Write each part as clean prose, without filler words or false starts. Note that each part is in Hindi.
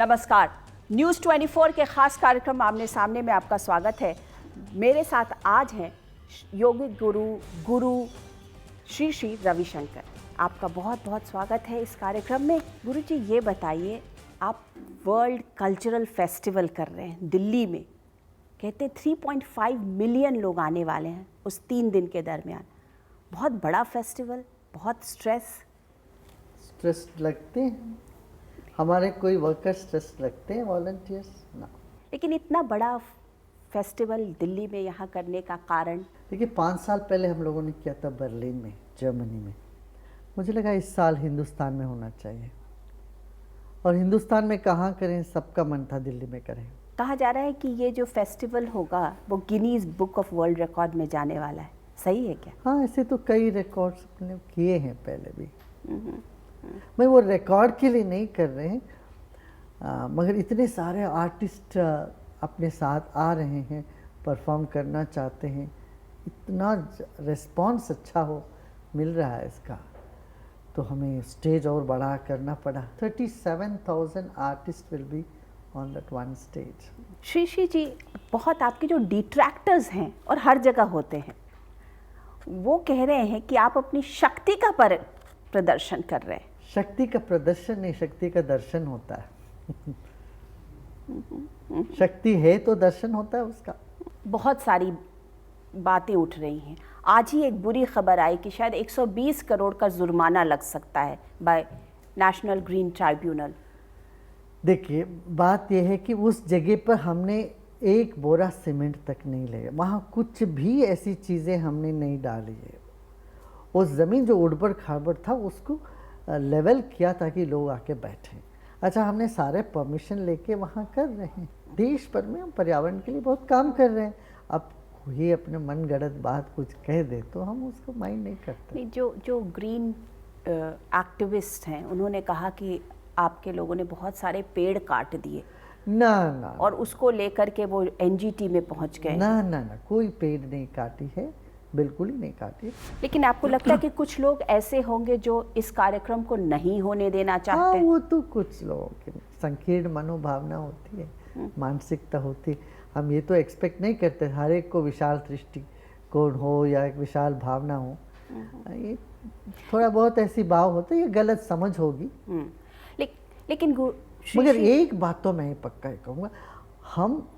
नमस्कार, न्यूज़ 24 के खास कार्यक्रम आमने सामने में आपका स्वागत है। मेरे साथ आज हैं योगिक गुरु श्री श्री रविशंकर। आपका बहुत बहुत स्वागत है इस कार्यक्रम में। गुरु जी, ये बताइए, आप वर्ल्ड कल्चरल फेस्टिवल कर रहे हैं दिल्ली में, कहते 3.5 मिलियन लोग आने वाले हैं उस 3 दिन के दरमियान। बहुत बड़ा फेस्टिवल, बहुत स्ट्रेस लगते हैं हमारे, कोई वर्कर स्ट्रेस लगते हैं, वॉलंटियर्स ना। लेकिन इतना बड़ा फेस्टिवल दिल्ली में यहाँ करने का कारण? देखिए, 5 साल पहले हम लोगों ने किया था बर्लिन में, जर्मनी में। मुझे लगा इस साल हिंदुस्तान में होना चाहिए, और हिंदुस्तान में कहाँ करें, सबका मन था दिल्ली में करें। कहा जा रहा है कि ये जो फेस्टिवल होगा वो Guinness book of world record में जाने वाला है, सही है क्या? हाँ, ऐसे तो कई रिकॉर्ड्स अपने किए हैं पहले भी। मैं वो रिकॉर्ड के लिए नहीं कर रहे हैं, मगर इतने सारे आर्टिस्ट अपने साथ आ रहे हैं, परफॉर्म करना चाहते हैं, इतना रिस्पांस अच्छा मिल रहा है इसका, तो हमें स्टेज और बड़ा करना पड़ा। 37,000 artist will be on that one stage. Shri ji, बहुत आपके जो डिट्रैक्टर्स हैं और हर जगह होते हैं, वो कह रहे हैं कि आप अपनी शक्ति का प्रदर्शन कर रहे हैं। शक्ति का प्रदर्शन नहीं, शक्ति का दर्शन होता है। शक्ति है तो दर्शन होता है उसका। बहुत सारी बातें उठ रही हैं। आज ही एक बुरी खबर आई कि शायद 120 करोड़ का जुर्माना लग सकता है बाय नेशनल ग्रीन ट्राइब्यूनल। देखिए, बात यह है कि उस जगह पर हमने एक बोरा सीमेंट तक नहीं ले, वहाँ कुछ भी ऐसी चीज़ें हमने नहीं डाली है। उस ज़मीन जो उड़बड़ खाबड़ था उसको लेवल किया ताकि लोग आके बैठें। अच्छा, हमने सारे परमिशन लेके वहाँ कर रहे हैं। देश भर में हम पर्यावरण के लिए बहुत काम कर रहे हैं। अब ये अपने मन गढ़ंत बात कुछ कह दे तो हम उसको माइंड नहीं करते। नहीं, जो ग्रीन एक्टिविस्ट हैं उन्होंने कहा कि आपके लोगों ने बहुत सारे पेड़ काट दिए ना, और उसको लेकर के वो एनजीटी में पहुंच गए। ना, कोई पेड़ नहीं काटी है, बिल्कुल ही नहीं काटी। लेकिन आपको लगता है कि कुछ लोग ऐसे होंगे जो इस कार्यक्रम को नहीं होने देना चाहते हैं? वो तो कुछ लोगों की संकीर्ण मनोभावना होती है, मानसिकता होती है। हम ये तो एक्सपेक्ट नहीं करते हर एक को विशाल दृष्टिकोण हो या एक विशाल भावना हो। ये थोड़ा बहुत ऐसी भाव होते, ये गलत समझ होगी। लेकिन मगर एक बात तो मैं पक्का ही कहूँगा, हम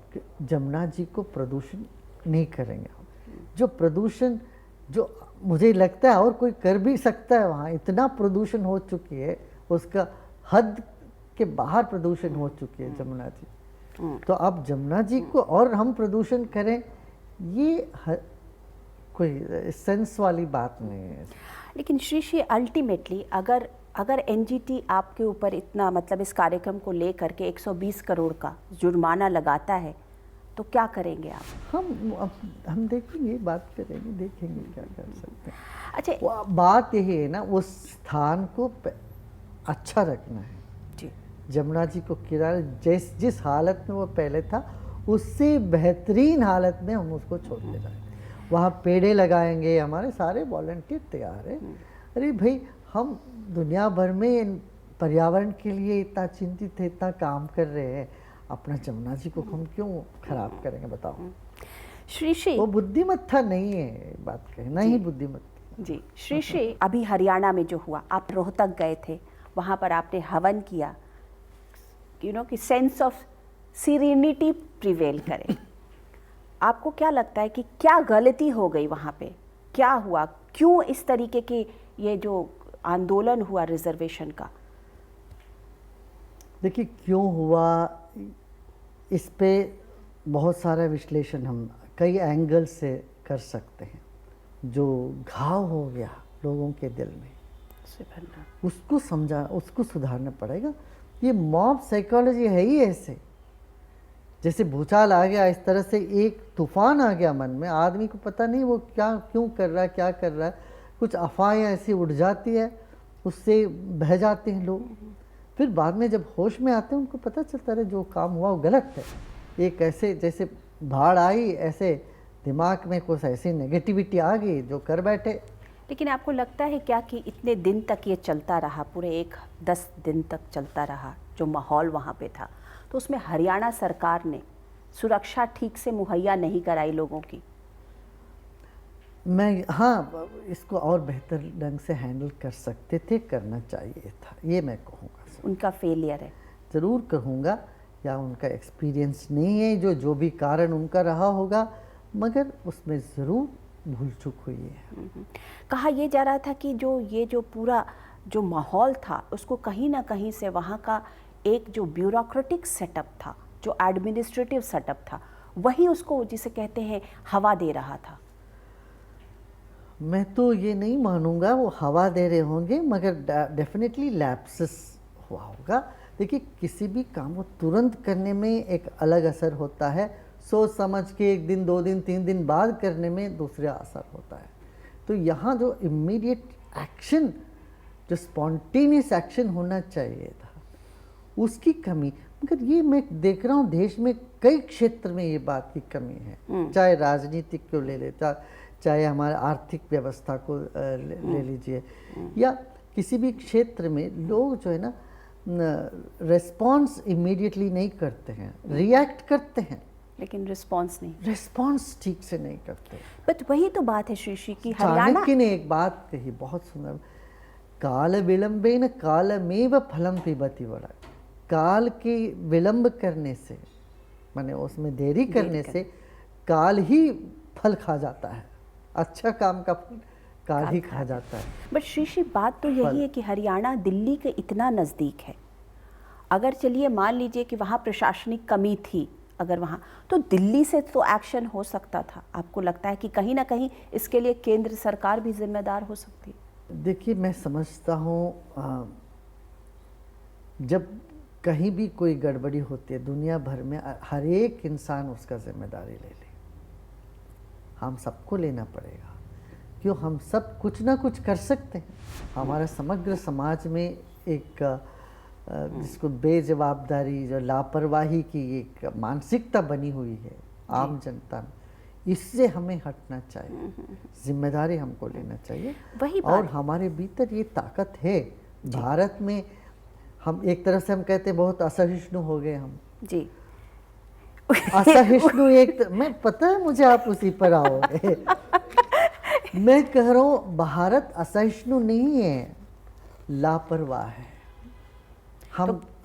जमुना जी को प्रदूषण नहीं करेंगे। जो प्रदूषण, जो मुझे लगता है और कोई कर भी सकता है, वहाँ इतना प्रदूषण हो चुकी है, उसका हद के बाहर प्रदूषण हो चुकी है जमुना जी। तो अब जमुना जी को और हम प्रदूषण करें, ये कोई सेंस वाली बात नहीं है। लेकिन श्री अल्टीमेटली अगर एनजीटी आपके ऊपर इतना, मतलब इस कार्यक्रम को लेकर के 120 करोड़ का जुर्माना लगाता है, तो क्या करेंगे आप? हम देखेंगे, बात करेंगे, देखेंगे क्या कर सकते हैं। अच्छा, बात यही है ना, उस स्थान को अच्छा रखना है जी। जमुना जी को किनारे जिस हालत में वो पहले था, उससे बेहतरीन हालत में हम उसको छोड़ते जाएंगे। वहाँ पेड़े लगाएंगे, हमारे सारे वॉलंटियर तैयार है। अरे भाई, हम दुनिया भर में पर्यावरण के लिए इतना चिंतित है, इतना काम कर रहे हैं, अपना जमुना जी को हम क्यों खराब करेंगे, बताओ। श्री वो बुद्धिमत्ता नहीं है, बात कहना ही बुद्धिमत्ता। जी श्री अभी हरियाणा में जो हुआ, आप रोहतक गए थे, वहाँ पर आपने हवन किया, कि सेंस ऑफ सीरेनिटी प्रिवेल करे। आपको क्या लगता है कि क्या गलती हो गई वहाँ पे? क्या हुआ, क्यों इस तरीके की ये जो आंदोलन हुआ रिजर्वेशन का? देखिए, क्यों हुआ, इस पे बहुत सारा विश्लेषण हम कई एंगल से कर सकते हैं। जो घाव हो गया लोगों के दिल में, उसको उसको सुधारना पड़ेगा। ये मॉब साइकोलॉजी है ही ऐसे, जैसे भूचाल आ गया, इस तरह से एक तूफान आ गया मन में, आदमी को पता नहीं वो क्यों कर रहा है, क्या कर रहा है, कुछ अफवाहें ऐसी उड़ जाती है, उससे बह जाते हैं लोग। फिर बाद में जब होश में आते हैं, उनको पता चलता है जो काम हुआ वो गलत है। एक ऐसे जैसे भाड़ आई, ऐसे दिमाग में कुछ ऐसी नेगेटिविटी आ गई जो कर बैठे। लेकिन आपको लगता है क्या कि इतने दिन तक ये चलता रहा, पूरे 10 दिन तक चलता रहा, जो माहौल वहाँ पे था, तो उसमें हरियाणा सरकार ने सुरक्षा ठीक से मुहैया नहीं कराई लोगों की। हाँ, इसको और बेहतर ढंग से हैंडल कर सकते थे, करना चाहिए था, ये मैं कहूँगा। उनका फेलियर है। ज़रूर कहूँगा, या उनका एक्सपीरियंस नहीं है, जो भी कारण उनका रहा होगा, मगर उसमें ज़रूर भूल चूक हुई है। कहा यह जा रहा था कि ये जो पूरा जो माहौल था उसको कहीं ना कहीं से वहाँ का एक जो ब्यूरोक्रेटिक सेटअप था, जो एडमिनिस्ट्रेटिव सेटअप था, वही उसको जिसे कहते हैं हवा दे रहा था। मैं तो ये नहीं मानूंगा वो हवा दे रहे होंगे, मगर डेफिनेटली लैप्सेस हुआ होगा। देखिए, किसी भी काम को तुरंत करने में एक अलग असर होता है, सोच समझ के 1 दिन 2 दिन 3 दिन बाद करने में दूसरा असर होता है। तो यहाँ जो इमीडिएट एक्शन, जो स्पॉन्टेनियस एक्शन होना चाहिए था, उसकी कमी, मगर ये मैं देख रहा हूँ देश में कई क्षेत्र में ये बात की कमी है। चाहे राजनीतिक को ले ले, चाहे हमारे आर्थिक व्यवस्था को ले लीजिए, या किसी भी क्षेत्र में लोग जो है ना रिस्पॉन्स इमीडिएटली नहीं करते हैं, रिएक्ट करते हैं, लेकिन रिस्पॉन्स ठीक से नहीं करते। बट वही तो बात है श्री कि हरियाणा चाणक्य ने एक बात कही बहुत सुंदर, काल विलंबेन कालमेव फलम पिबति वरा। काल के विलंब करने से, माने उसमें देरी करने से काल ही फल खा जाता है, अच्छा काम का फल काल ही खा जाता है। बट श्री बात तो यही है कि हरियाणा दिल्ली के इतना नज़दीक है, अगर चलिए मान लीजिए कि वहाँ प्रशासनिक कमी थी, अगर वहाँ, तो दिल्ली से तो एक्शन हो सकता था। आपको लगता है कि कहीं ना कहीं इसके लिए केंद्र सरकार भी जिम्मेदार हो सकती है? देखिए, मैं समझता हूँ जब कहीं भी कोई गड़बड़ी होती है दुनिया भर में, हर एक इंसान उसका जिम्मेदारी ले ले, हम सबको लेना पड़ेगा, क्यों हम सब कुछ ना कुछ कर सकते हैं। हमारा समग्र समाज में एक जिसको बेजवाबदारी, जो लापरवाही की एक मानसिकता बनी हुई है आम जनता में, इससे हमें हटना चाहिए, जिम्मेदारी हमको लेना चाहिए। वही और हमारे भीतर ये ताकत है भारत में। हम एक तरह से हम कहते हैं बहुत असहिष्णु हो गए हम जी। असहिष्णु मैं पता है मुझे आप उसी पर आओगे। मैं कह रहा हूँ भारत असहिष्णु नहीं है, लापरवाह है।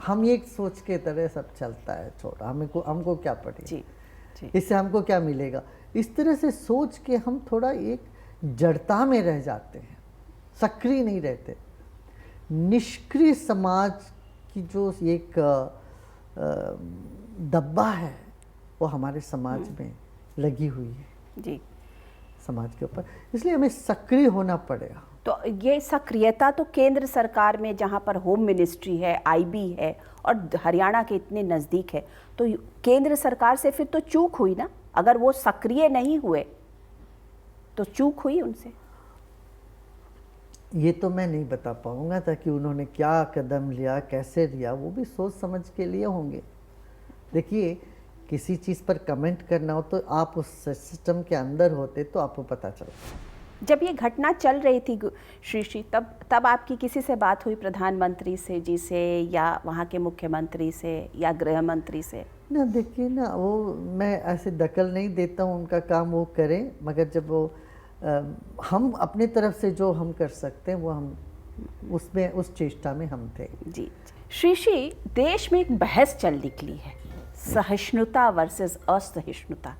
हम एक सोच के तरह सब चलता है, छोड़ा हमको क्या पड़ेगा जी, जी। इससे हमको क्या मिलेगा, इस तरह से सोच के हम थोड़ा एक जड़ता में रह जाते हैं, सक्रिय नहीं रहते। निष्क्रिय समाज की जो एक दब्बा है वो हमारे समाज में लगी हुई है जी, समाज के ऊपर, इसलिए हमें सक्रिय होना पड़ेगा। तो ये सक्रियता तो केंद्र सरकार में, जहाँ पर होम मिनिस्ट्री है, आईबी है, और हरियाणा के इतने नज़दीक है, तो केंद्र सरकार से फिर तो चूक हुई ना। अगर वो सक्रिय नहीं हुए तो चूक हुई उनसे। ये तो मैं नहीं बता पाऊंगा था कि उन्होंने क्या कदम लिया, कैसे लिया, वो भी सोच समझ के लिए होंगे। देखिए, किसी चीज़ पर कमेंट करना हो तो आप उस सिस्टम के अंदर होते तो आपको पता चलता। जब ये घटना चल रही थी श्री तब आपकी किसी से बात हुई, प्रधानमंत्री से जी से, या वहाँ के मुख्यमंत्री से, या गृह मंत्री से? ना, देखिए ना, वो मैं ऐसे दखल नहीं देता हूँ, उनका काम वो करें, मगर जब वो हम अपने तरफ से जो हम कर सकते हैं वो हम उसमें, उस चेष्टा में हम थे। जी। श्री देश में एक बहस चल निकली है, सहिष्णुता वर्सेस असहिष्णुता।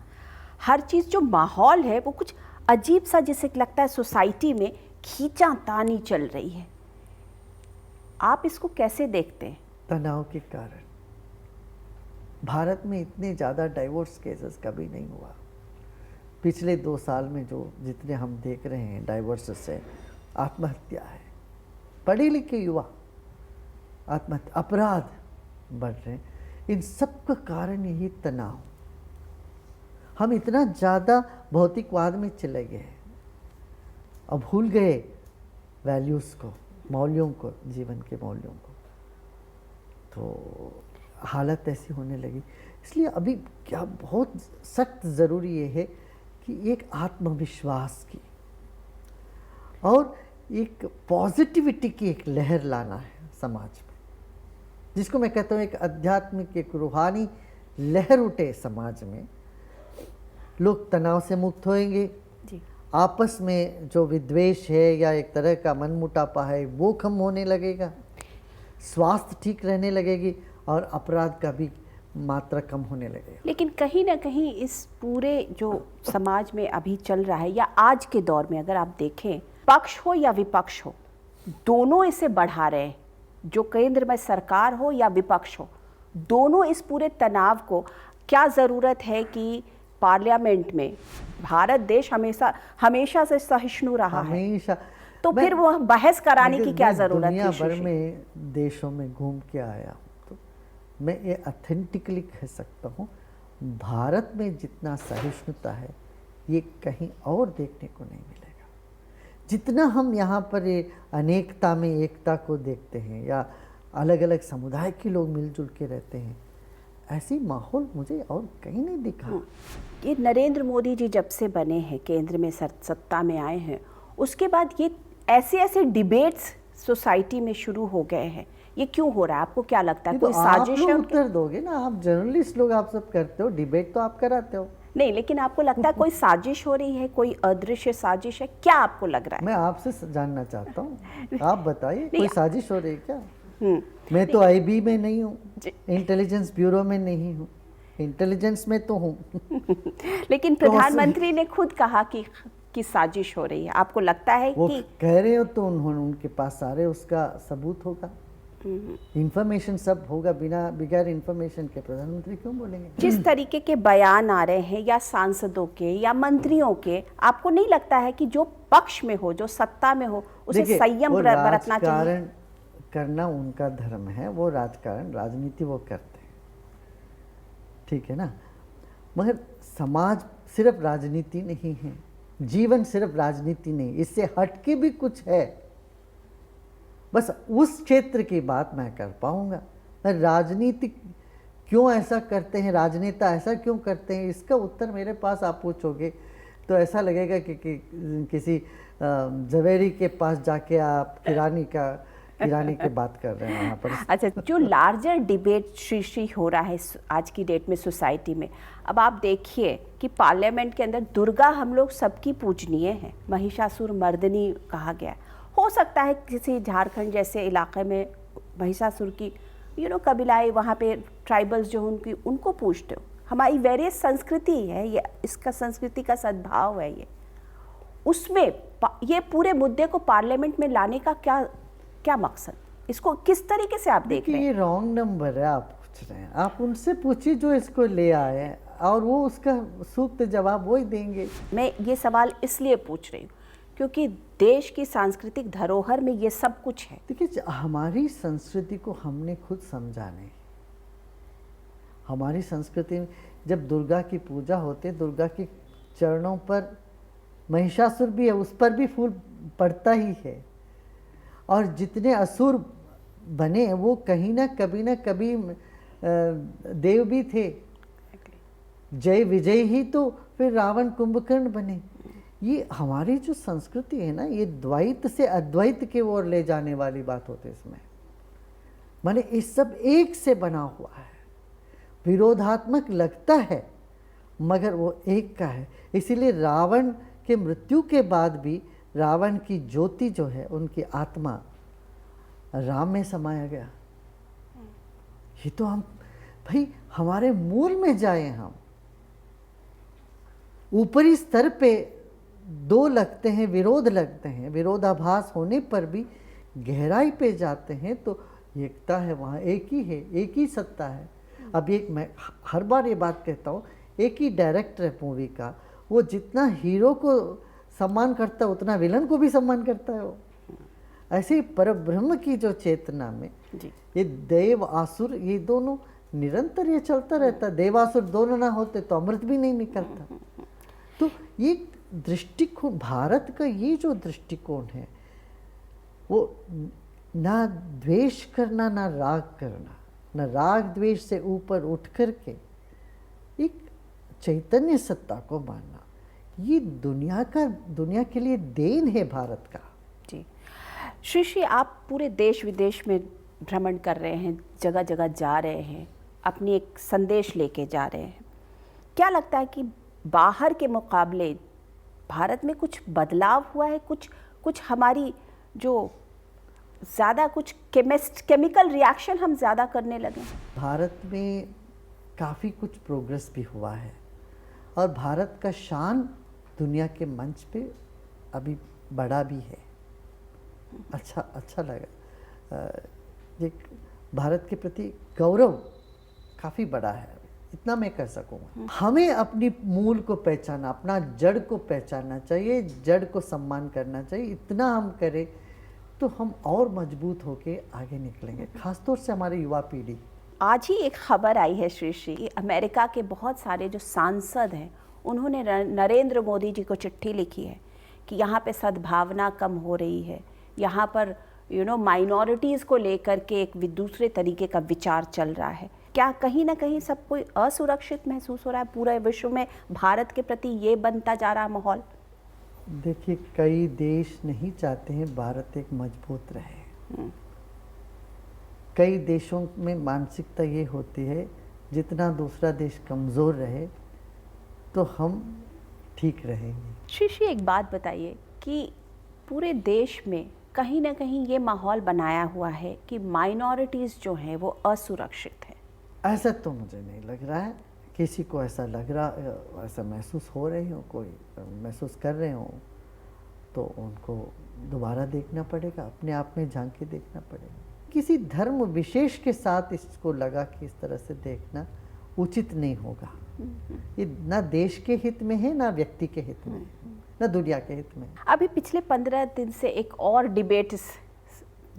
हर चीज़ जो माहौल है वो कुछ अजीब सा, जिसे लगता है सोसाइटी में खींचातानी चल रही है। आप इसको कैसे देखते हैं? तनाव के कारण भारत में इतने ज़्यादा डाइवोर्स केसेस कभी नहीं हुआ। पिछले 2 साल में जो जितने हम देख रहे हैं डाइवोर्स से, आत्महत्या है, पढ़े लिखे युवा आत्महत्या, अपराध बढ़ रहे हैं, इन सब का कारण यही तनाव। हम इतना ज़्यादा भौतिकवाद में चले गए और भूल गए वैल्यूज़ को, मौल्यों को, जीवन के मौल्यों को। तो हालत ऐसी होने लगी। इसलिए अभी क्या बहुत सख्त ज़रूरी ये है कि एक आत्मविश्वास की और एक पॉजिटिविटी की एक लहर लाना है समाज में। जिसको मैं कहता हूँ एक आध्यात्मिक, एक रूहानी लहर उठे समाज में, लोग तनाव से मुक्त होएंगे। जी। आपस में जो विद्वेष है या एक तरह का मनमुटापा है वो कम होने लगेगा, स्वास्थ्य ठीक रहने लगेगी और अपराध का भी मात्रा कम होने लगेगा। लेकिन कहीं ना कहीं इस पूरे जो समाज में अभी चल रहा है या आज के दौर में अगर आप देखें, पक्ष हो या विपक्ष हो, दोनों इसे बढ़ा रहे हैं। जो केंद्र में सरकार हो या विपक्ष हो, दोनों इस पूरे तनाव को, क्या ज़रूरत है कि पार्लियामेंट में भारत देश हमेशा से सहिष्णु रहा है, हमेशा तो फिर वो बहस कराने की क्या ज़रूरत है? दुनिया भर में देशों में घूम के आया हूँ, तो मैं ये अथेंटिकली कह सकता हूँ, भारत में जितना सहिष्णुता है ये कहीं और देखने को नहीं मिलेगा। जितना हम यहाँ पर ये अनेकता में एकता को देखते हैं या अलग अलग समुदाय के लोग मिलजुल के रहते हैं, ऐसी माहौल मुझे और कहीं नहीं दिखा। ये नरेंद्र मोदी जी जब से बने हैं, केंद्र में सत्ता में आए हैं, उसके बाद ये ऐसे डिबेट्स सोसाइटी में शुरू हो गए हैं। ये क्यों हो रहा है, आपको क्या लगता है? कोई साजिश है? आप उत्तर दोगे ना, आप जर्नलिस्ट लोग, आप सब करते हो, डिबेट तो आप कराते हो। नहीं, लेकिन आपको लगता है कोई साजिश हो रही है, कोई अदृश्य साजिश है, क्या आपको लग रहा है? मैं आपसे जानना चाहता हूँ, आप बताइए, कोई साजिश हो रही है क्या? मैं तो आईबी में नहीं हूँ, इंटेलिजेंस ब्यूरो में नहीं हूँ, इंटेलिजेंस में तो हूँ। लेकिन प्रधानमंत्री ने खुद कहा कि साजिश हो रही है। आपको लगता है वो कि कह रहे हो तो उन्होंने, उनके पास सारे उसका सबूत होगा, इंफॉर्मेशन सब होगा। बगैर इंफॉर्मेशन के प्रधानमंत्री क्यों बोलेंगे? जिस तरीके के बयान आ रहे हैं या सांसदों के या मंत्रियों के, आपको नहीं लगता है कि जो पक्ष में हो, जो सत्ता में हो, उसे संयम बरतना चाहिए? राजकारण करना उनका धर्म है, वो राजकारण, राजनीति वो करते हैं, ठीक है ना। मगर समाज सिर्फ राजनीति नहीं है, जीवन सिर्फ राजनीति नहीं, इससे हटके भी कुछ है। बस उस क्षेत्र की बात मैं कर पाऊंगा। राजनीति क्यों ऐसा करते हैं, राजनेता ऐसा क्यों करते हैं, इसका उत्तर मेरे पास आप पूछोगे तो ऐसा लगेगा कि किसी जवेरी के पास जाके आप किरानी की बात कर रहे हैं वहाँ पर। अच्छा, जो लार्जर डिबेट श्री हो रहा है आज की डेट में सोसाइटी में, अब आप देखिए कि पार्लियामेंट के अंदर दुर्गा हम लोग सबकी पूजनीय है, महिषासुर मर्दनी कहा गया। हो सकता है किसी झारखंड जैसे इलाके में महिषासुर की कबीलाई, वहाँ पे ट्राइबल्स जो उनकी, उनको पूजते हो। हमारी वेरियस संस्कृति है ये, इसका संस्कृति का सद्भाव है ये। उसमें ये पूरे मुद्दे को पार्लियामेंट में लाने का क्या मकसद, इसको किस तरीके से आप देख रहे हैं? ये रॉन्ग नंबर है आप पूछ रहे हैं, आप उनसे पूछिए जो इसको ले आए और वो उसका सूक्त जवाब वही देंगे। मैं ये सवाल इसलिए पूछ रही हूँ क्योंकि देश की सांस्कृतिक धरोहर में ये सब कुछ है। देखिए, हमारी संस्कृति को हमने खुद समझा नहीं। हमारी संस्कृति में जब दुर्गा की पूजा होती है, दुर्गा के चरणों पर महिषासुर भी है, उस पर भी फूल पड़ता ही है। और जितने असुर बने वो कहीं ना कभी देव भी थे। जय विजय ही तो फिर रावण कुंभकर्ण बने। ये हमारी जो संस्कृति है ना, ये द्वैत से अद्वैत की ओर ले जाने वाली बात होती है। इसमें माने इस सब एक से बना हुआ है, विरोधात्मक लगता है मगर वो एक का है। इसीलिए रावण के मृत्यु के बाद भी रावण की ज्योति जो है, उनकी आत्मा राम में समाया गया। ये तो हम भाई हमारे मूल में जाए, हम ऊपरी स्तर पे दो लगते हैं, विरोध लगते हैं, विरोधाभास होने पर भी गहराई पे जाते हैं तो एकता है, वहाँ एक ही है, एक ही सत्ता है। अब एक मैं हर बार ये बात कहता हूँ, एक ही डायरेक्टर है मूवी का, वो जितना हीरो को सम्मान करता है उतना विलन को भी सम्मान करता है। वो ऐसे ही परब्रह्म की जो चेतना में जी। ये देव आसुर, ये दोनों निरंतर ये चलता रहता है। देवासुर दोनों ना होते तो अमृत भी नहीं निकलता। तो ये दृष्टिकोण, भारत का ये जो दृष्टिकोण है, वो ना द्वेष करना ना राग करना, ना राग द्वेष से ऊपर उठ करके एक चैतन्य सत्ता को मानना, ये दुनिया के लिए देन है भारत का। जी श्री, आप पूरे देश विदेश में भ्रमण कर रहे हैं, जगह जगह जा रहे हैं, अपनी एक संदेश लेके जा रहे हैं। क्या लगता है कि बाहर के मुकाबले भारत में कुछ बदलाव हुआ है? कुछ हमारी जो ज़्यादा कुछ केमिकल रिएक्शन हम ज़्यादा करने लगे? भारत में काफ़ी कुछ प्रोग्रेस भी हुआ है और भारत का शान दुनिया के मंच पे अभी बड़ा भी है। अच्छा लगा। एक भारत के प्रति गौरव काफ़ी बड़ा है, इतना मैं कर सकूँगा। हमें अपनी मूल को पहचाना, अपना जड़ को पहचानना चाहिए, जड़ को सम्मान करना चाहिए। इतना हम करें तो हम और मजबूत होके आगे निकलेंगे, खासतौर से हमारी युवा पीढ़ी। आज ही एक खबर आई है श्री, अमेरिका के बहुत सारे जो सांसद हैं उन्होंने नरेंद्र मोदी जी को चिट्ठी लिखी है कि यहाँ पे सद्भावना कम हो रही है, यहाँ पर माइनॉरिटीज़ को लेकर के एक दूसरे तरीके का विचार चल रहा है। क्या कहीं ना कहीं सब कोई असुरक्षित महसूस हो रहा है? पूरे विश्व में भारत के प्रति ये बनता जा रहा माहौल? देखिए, कई देश नहीं चाहते हैं भारत एक मजबूत रहे। कई देशों में मानसिकता ये होती है जितना दूसरा देश कमज़ोर रहे तो हम ठीक रहेंगे। श्री एक बात बताइए कि पूरे देश में कहीं ना कहीं ये माहौल बनाया हुआ है कि माइनॉरिटीज़ जो हैं वो असुरक्षित है। ऐसा तो मुझे नहीं लग रहा है। किसी को ऐसा लग रहा, ऐसा महसूस हो रही हो, कोई महसूस कर रहे हो तो उनको दोबारा देखना पड़ेगा, अपने आप में झांक के देखना पड़ेगा। किसी धर्म विशेष के साथ इसको लगा कि इस तरह से देखना उचित नहीं होगा। ये ना देश के हित में है, ना व्यक्ति के हित में, ना दुनिया के हित में। अभी पिछले 15 दिन से एक और डिबेट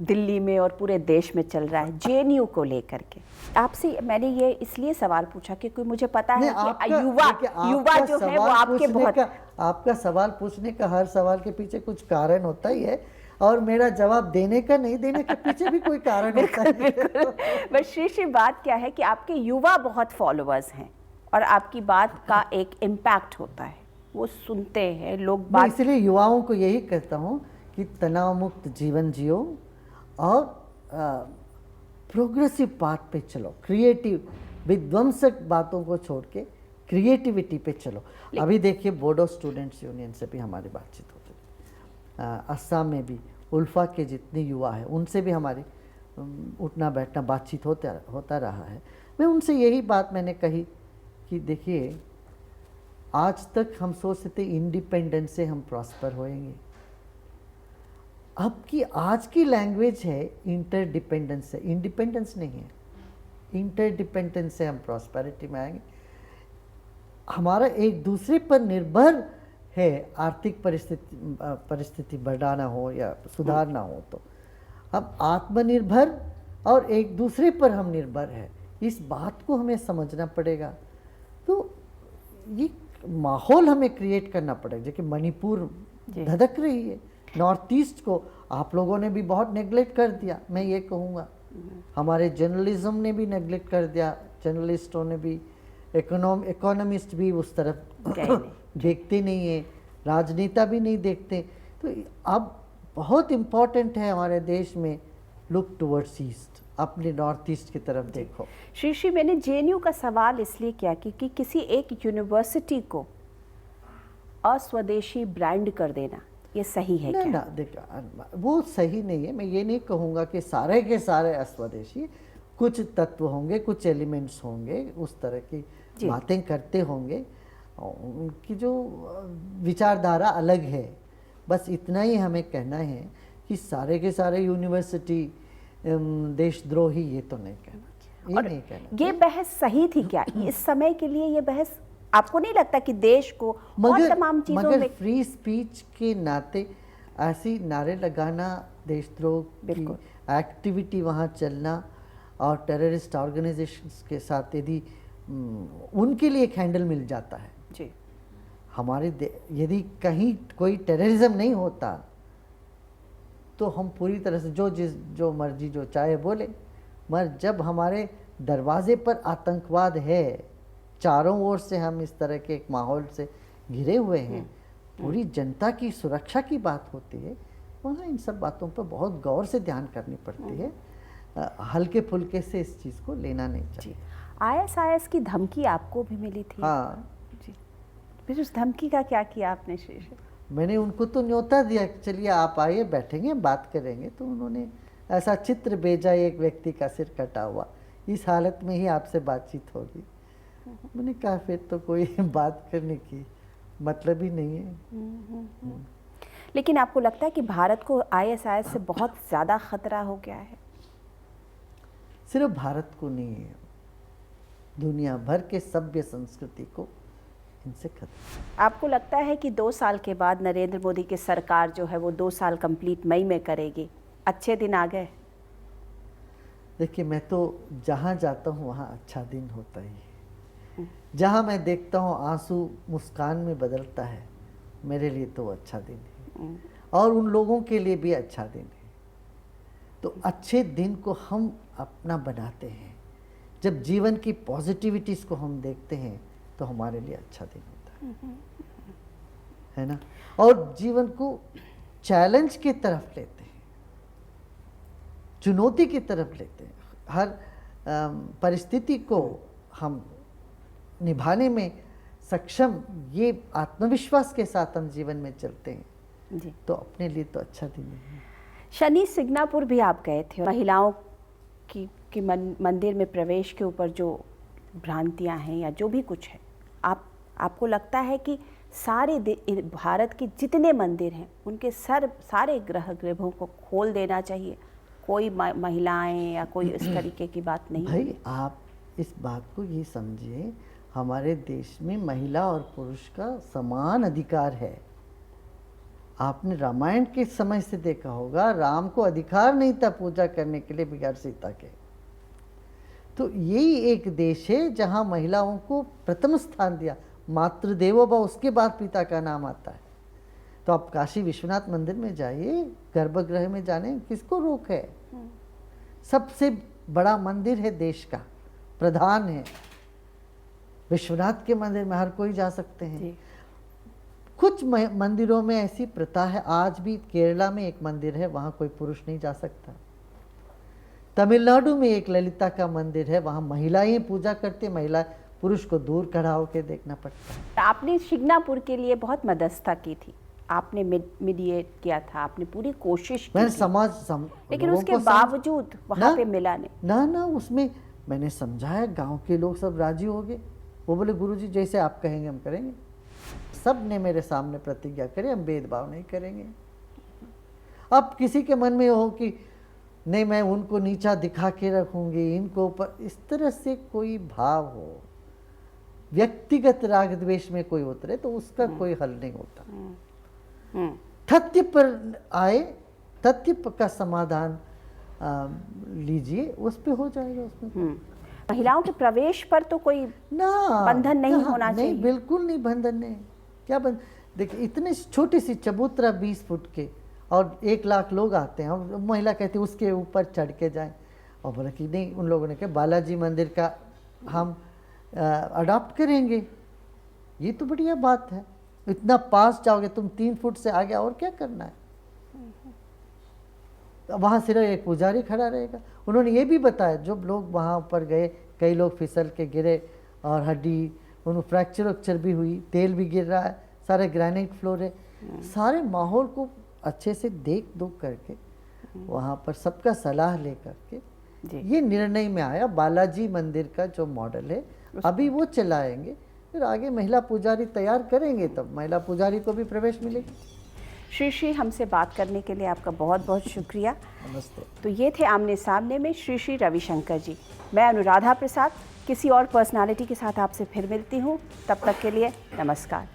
दिल्ली में और पूरे देश में चल रहा है जेएनयू को लेकर के। आपसे मैंने ये इसलिए सवाल पूछा क्योंकि मुझे पता है कि युवा जो है वो आपके बहुत। आपका सवाल पूछने का, हर सवाल के पीछे कुछ कारण होता ही है और मेरा जवाब देने का नहीं देने के पीछे भी कोई कारण होता है। बस श्री बात क्या है कि आपके युवा बहुत फॉलोअर्स हैं और आपकी बात का एक इम्पैक्ट होता है, वो सुनते हैं लोग बात। इसलिए युवाओं को यही कहता हूँ कि तनाव मुक्त जीवन जियो और प्रोग्रेसिव पाथ पे चलो, क्रिएटिव विध्वंसक बातों को छोड़ के क्रिएटिविटी पे चलो। अभी देखिए, बोडो स्टूडेंट्स यूनियन से भी हमारी बातचीत होती है, असम में भी उल्फा के जितने युवा हैं उनसे भी हमारी उठना बैठना बातचीत होता रहा है। मैं उनसे यही बात मैंने कही कि देखिए, आज तक हम सोचते थे इंडिपेंडेंस से हम प्रॉस्पर होएंगे। अब की आज की लैंग्वेज है इंटरडिपेंडेंस है, इंडिपेंडेंस नहीं है। इंटरडिपेंडेंस से हम प्रॉस्पेरिटी में आएंगे। हमारा एक दूसरे पर निर्भर है, आर्थिक परिस्थिति बढ़ाना हो या सुधारना हो तो हम आत्मनिर्भर और एक दूसरे पर हम निर्भर है, इस बात को हमें समझना पड़ेगा। तो ये माहौल हमें क्रिएट करना पड़ेगा। जैसे मणिपुर धधक रही है, नॉर्थ ईस्ट को आप लोगों ने भी बहुत नेग्लेक्ट कर दिया, मैं ये कहूँगा। हमारे जर्नलिज्म ने भी नेग्लेक्ट कर दिया, जर्नलिस्टों ने भी, इकोनॉमिस्ट भी उस तरफ देखते नहीं है, राजनेता भी नहीं देखते। तो अब बहुत इम्पॉर्टेंट है हमारे देश में, लुक टुवर्ड्स ईस्ट, अपने नॉर्थ ईस्ट की तरफ देखो। श्री मैंने जेएनयू का सवाल इसलिए किया क्योंकि किसी एक यूनिवर्सिटी को अस्वदेशी ब्रांड कर देना ये सही है क्या? ना देखो, वो सही नहीं है। मैं ये नहीं कहूँगा कि सारे के सारे अस्वदेशी, कुछ तत्व होंगे, कुछ एलिमेंट्स होंगे उस तरह की बातें करते होंगे, उनकी जो विचारधारा अलग है। बस इतना ही हमें कहना है कि सारे के सारे यूनिवर्सिटी देशद्रोही, ये तो नहीं कहना चाहिए, ये नहीं कहना। ये बहस सही थी क्या इस समय के लिए? ये बहस आपको नहीं लगता कि देश को और तमाम चीजों में फ्री स्पीच के नाते ऐसी नारे लगाना, देशद्रोह की एक्टिविटी वहाँ चलना और टेररिस्ट ऑर्गेनाइजेशंस के साथ यदि उनके लिए एक हैंडल मिल जाता है जी, हमारे यदि कहीं कोई टेररिज्म नहीं होता तो हम पूरी तरह से जो मर्जी जो चाहे बोले, मगर जब हमारे दरवाजे पर आतंकवाद है, चारों ओर से हम इस तरह के एक माहौल से घिरे हुए हैं, पूरी जनता की सुरक्षा की बात होती है, वहाँ इन सब बातों पर बहुत गौर से ध्यान करनी पड़ती है। हल्के फुल्के से इस चीज़ को लेना नहीं चाहिए। आईएसआईएस की धमकी आपको भी मिली थी? हाँ, जी। फिर उस धमकी का क्या किया आपने श्रीश्री? मैंने उनको तो न्योता दिया कि चलिए आप आइए, बैठेंगे, बात करेंगे। तो उन्होंने ऐसा चित्र भेजा, एक व्यक्ति का सिर कटा हुआ, इस हालत में ही आपसे बातचीत होगी। मैंने कहा फिर तो कोई बात करने की मतलब ही नहीं है। लेकिन आपको लगता है कि भारत को आईएसआईएस से बहुत ज़्यादा खतरा हो गया है? सिर्फ भारत को नहीं है, दुनिया भर के सभ्य संस्कृति को इनसे खतरा। आपको लगता है कि 2 साल के बाद नरेंद्र मोदी की सरकार जो है वो 2 साल कंप्लीट मई में करेगी, अच्छे दिन आ गए? देखिए, मैं तो जहाँ जाता हूँ वहाँ अच्छा दिन होता ही है। जहाँ मैं देखता हूँ आंसू मुस्कान में बदलता है, मेरे लिए तो अच्छा दिन है, और उन लोगों के लिए भी अच्छा दिन है। तो अच्छे दिन को हम अपना बनाते हैं। जब जीवन की पॉजिटिविटीज़ को हम देखते हैं तो हमारे लिए अच्छा दिन होता है ना। और जीवन को चैलेंज की तरफ लेते हैं, चुनौती की तरफ लेते हैं। हर परिस्थिति को हम निभाने में सक्षम, ये आत्मविश्वास के साथ हम जीवन में चलते हैं जी। तो अपने लिए तो अच्छा दिन है। शनि सिंगापुर भी आप गए थे, महिलाओं की मंदिर में प्रवेश के ऊपर जो भ्रांतियां हैं या जो भी कुछ है, आपको लगता है कि सारे भारत के जितने मंदिर हैं उनके सारे गृहों को खोल देना चाहिए, कोई महिलाएं या कोई इस तरीके की बात नहीं? भाई, आप इस बात को ये समझिए, हमारे देश में महिला और पुरुष का समान अधिकार है। आपने रामायण के समय से देखा होगा, राम को अधिकार नहीं था पूजा करने के लिए बगैर सीता के। तो यही एक देश है जहाँ महिलाओं को प्रथम स्थान दिया, मातृदेवो भव, उसके बाद पिता का नाम आता है। तो आप काशी विश्वनाथ मंदिर में जाइए, गर्भगृह में जाने किसको रोक है? सबसे बड़ा मंदिर है देश का, प्रधान है। विश्वनाथ के मंदिर में हर कोई जा सकते हैं। कुछ मंदिरों में ऐसी प्रथा है, आज भी केरला में एक मंदिर है, वहाँ कोई पुरुष नहीं जा सकता। तमिलनाडु में एक ललिता का मंदिर है, वहाँ महिलाएं पूजा करती, महिला पुरुष को दूर खड़ा होकर देखना पड़ता है। आपने सिंगापुर के लिए बहुत मध्यस्थता की थी, आपने मीडिएट किया था, आपने पूरी कोशिश की, मैंने लेकिन उसके बावजूद वहाँ पे मिला नहीं। ना, उसमें मैंने समझाया, गांव के लोग सब राजी हो गए। वो बोले गुरुजी जैसे आप कहेंगे हम करेंगे। सब ने मेरे सामने प्रतिज्ञा करी, हम भेदभाव नहीं करेंगे। अब किसी के मन में हो कि नहीं मैं उनको नीचा दिखा के रखूंगी, इनको ऊपर, इस तरह से कोई भाव हो, व्यक्तिगत राग द्वेष में कोई उतरे तो उसका कोई हल नहीं होता। तथ्य पर आए, तथ्य का समाधान लीजिए, उस पे हो जाएगा। उसमें महिलाओं के प्रवेश पर तो कोई बंधन नहीं होना चाहिए। नहीं, बिल्कुल नहीं, बंधन नहीं। क्या बंधन? देखिए, इतने छोटी सी चबूतरा 20 फुट के, और 1 लाख लोग आते हैं, और महिला कहती है उसके ऊपर चढ़ के जाएं। और बोला कि नहीं, उन लोगों ने कहा बालाजी मंदिर का हम अडॉप्ट करेंगे। ये तो बढ़िया बात है, इतना पास जाओगे तुम, 3 फुट से आगे और क्या करना है? वहाँ सिर्फ एक पुजारी खड़ा रहेगा। उन्होंने ये भी बताया, जो लोग वहाँ ऊपर गए, कई लोग फिसल के गिरे और हड्डी, उन्हें फ्रैक्चर वक्चर भी हुई, तेल भी गिर रहा है, सारे ग्रेनाइट फ्लोर है। सारे माहौल को अच्छे से देख दुख करके वहाँ पर सबका सलाह ले करके ये निर्णय में आया, बालाजी मंदिर का जो मॉडल है अभी वो चलाएंगे। फिर आगे महिला पुजारी तैयार करेंगे, तब महिला पुजारी को भी प्रवेश मिलेगी। श्री हमसे बात करने के लिए आपका बहुत बहुत शुक्रिया। नमस्ते। तो ये थे आमने सामने में श्री रविशंकर जी। मैं अनुराधा प्रसाद किसी और पर्सनालिटी के साथ आपसे फिर मिलती हूँ, तब तक के लिए नमस्कार।